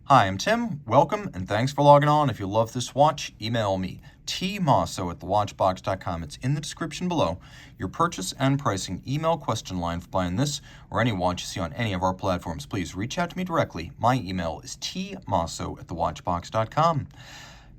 Hi, I'm Tim. Welcome and thanks for logging on. If you love this watch, email me, Team Mosso at thewatchbox.com. It's in the description below. Your purchase and pricing email question line for buying this or any watch you see on any of our platforms. Please reach out to me directly. My email is tmosso at thewatchbox.com.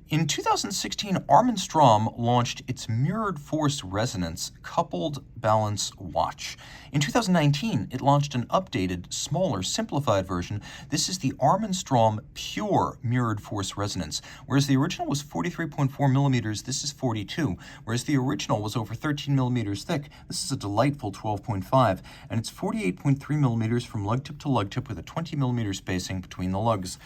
In 2016, Armin Strom launched its Mirrored Force Resonance coupled balance watch. In 2019, it launched an updated, smaller, simplified version. This is the Armin Strom Pure Mirrored Force Resonance. Whereas the original was 43.4 millimeters, this is 42. Whereas the original was over 13 millimeters thick, this is a delightful 12.5. And it's 48.3 millimeters from lug tip to lug tip with a 20 millimeter spacing between the lugs.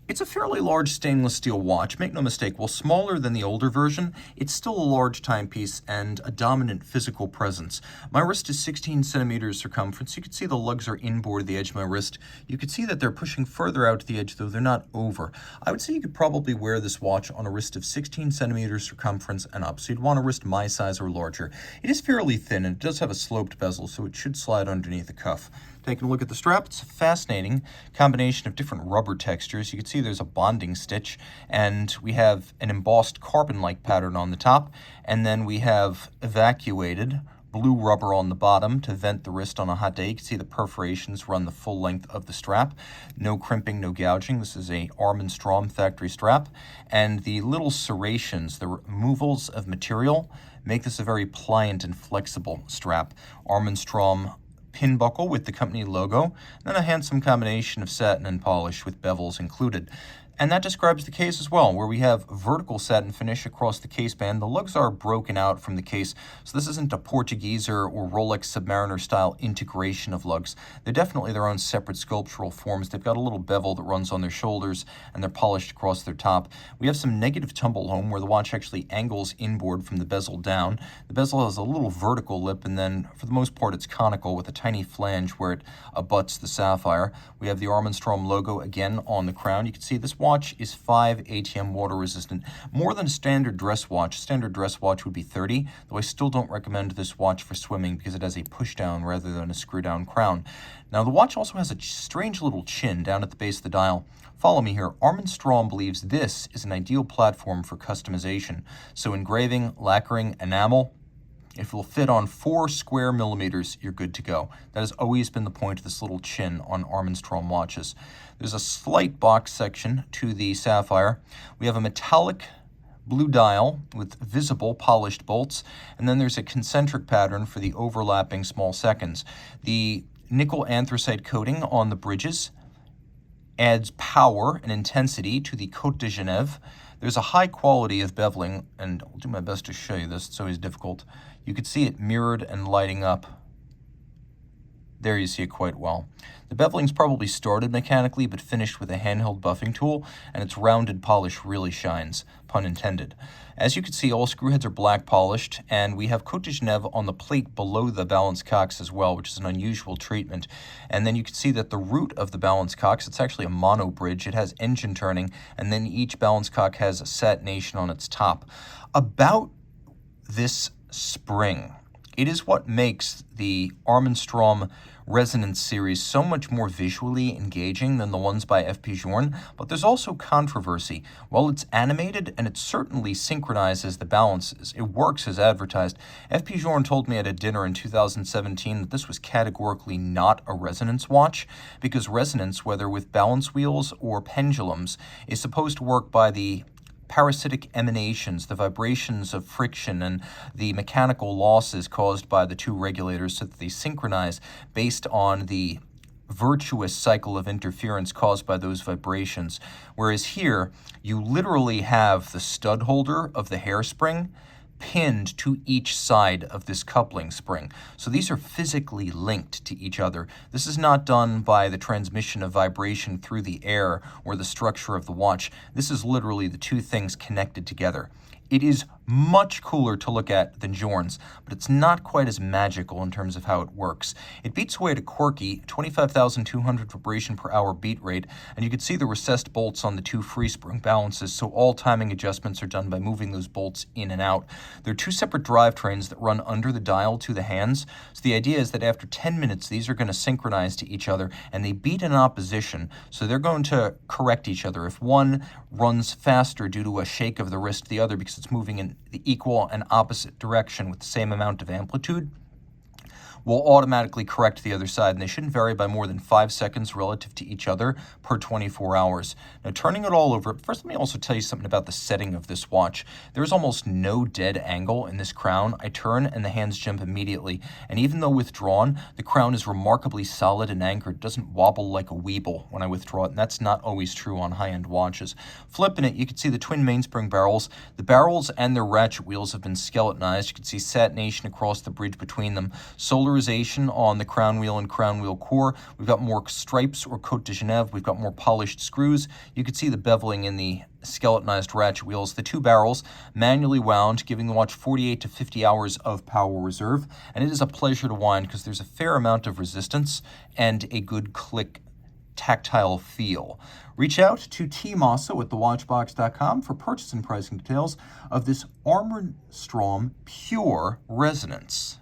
It's a fairly large stainless steel watch, make no mistake. While smaller than the older version, it's still a large timepiece and a dominant physical presence. My wrist is 16 centimeters circumference. You can see the lugs are inboard the edge of my wrist. You can see that they're pushing further out to the edge, though they're not over. I would say you could probably wear this watch on a wrist of 16 centimeters circumference and up, so you'd want a wrist my size or larger. It is fairly thin and it does have a sloped bezel, so it should slide underneath the cuff. Taking a look at the strap, it's a fascinating combination of different rubber textures. You can see there's a bonding stitch, and we have an embossed carbon-like pattern on the top, and then we have evacuated blue rubber on the bottom to vent the wrist on a hot day. You can see the perforations run the full length of the strap. No crimping, no gouging. This is a Armin Strom factory strap. And the little serrations, the removals of material, make this a very pliant and flexible strap. Armin Strom pin buckle with the company logo, and a handsome combination of satin and polish with bevels included. And that describes the case as well, where we have vertical satin finish across the case band. The lugs are broken out from the case, so this isn't a Portugieser or Rolex Submariner style integration of lugs. They're definitely their own separate sculptural forms. They've got a little bevel that runs on their shoulders, and they're polished across their top. We have some negative tumble home, where the watch actually angles inboard from the bezel down. The bezel has a little vertical lip, and then for the most part it's conical with a tiny flange where it abuts the sapphire. We have the Armin Strom logo again on the crown. You can see this watch is 5 ATM water resistant, more than a standard dress watch. Standard dress watch would be 30, though I still don't recommend this watch for swimming because it has a push down rather than a screw down crown. Now the watch also has a strange little chin down at the base of the dial. Follow me here. Armin Strom believes this is an ideal platform for customization. So engraving, lacquering, enamel, if it'll fit on 4 square millimeters, you're good to go. That has always been the point of this little chin on Armin Strom watches. There's a slight box section to the sapphire. We have a metallic blue dial with visible polished bolts, and then there's a concentric pattern for the overlapping small seconds. The nickel anthracite coating on the bridges adds power and intensity to the Côte de Genève. There's a high quality of beveling, and I'll do my best to show you this. It's always difficult. You can see it mirrored and lighting up. There you see it quite well. The beveling's probably started mechanically, but finished with a handheld buffing tool, and its rounded polish really shines, pun intended. As you can see, all screw heads are black polished, and we have Côte de Genève on the plate below the balance cocks as well, which is an unusual treatment. And then you can see that the root of the balance cocks, it's actually a mono bridge. It has engine turning, and then each balance cock has a satination on its top. About this spring, it is what makes the Armin Strom Resonance series so much more visually engaging than the ones by FP Journe, but there's also controversy. While it's animated and it certainly synchronizes the balances, it works as advertised. FP Journe told me at a dinner in 2017 that this was categorically not a resonance watch, because resonance, whether with balance wheels or pendulums, is supposed to work by the parasitic emanations, the vibrations of friction, and the mechanical losses caused by the two regulators so that they synchronize based on the virtuous cycle of interference caused by those vibrations. Whereas here, you literally have the stud holder of the hairspring pinned to each side of this coupling spring. So these are physically linked to each other. This is not done by the transmission of vibration through the air or the structure of the watch. This is literally the two things connected together. It is much cooler to look at than Jorn's, but it's not quite as magical in terms of how it works. It beats away at a quirky 25,200 vibration per hour beat rate, and you can see the recessed bolts on the two free spring balances, so all timing adjustments are done by moving those bolts in and out. There are two separate drivetrains that run under the dial to the hands, so the idea is that after 10 minutes, these are going to synchronize to each other, and they beat in opposition, so they're going to correct each other. If one runs faster due to a shake of the wrist, the other because it's moving in the equal and opposite direction with the same amount of amplitude, will automatically correct the other side, and they shouldn't vary by more than 5 seconds relative to each other per 24 hours. Now, turning it all over, first let me also tell you something about the setting of this watch. There's almost no dead angle in this crown. I turn and the hands jump immediately, and even though withdrawn, the crown is remarkably solid and anchored. It doesn't wobble like a weeble when I withdraw it, and that's not always true on high-end watches. Flipping it, you can see the twin mainspring barrels. The barrels and their ratchet wheels have been skeletonized. You can see satination across the bridge between them. Solarization on the crown wheel and crown wheel core. We've got more stripes or Côte de Genève. We've got more polished screws. You can see the beveling in the skeletonized ratchet wheels. The two barrels manually wound, giving the watch 48 to 50 hours of power reserve. And it is a pleasure to wind because there's a fair amount of resistance and a good click tactile feel. Reach out to Team Mosso at thewatchbox.com for purchase and pricing details of this Armin Strom Pure Resonance.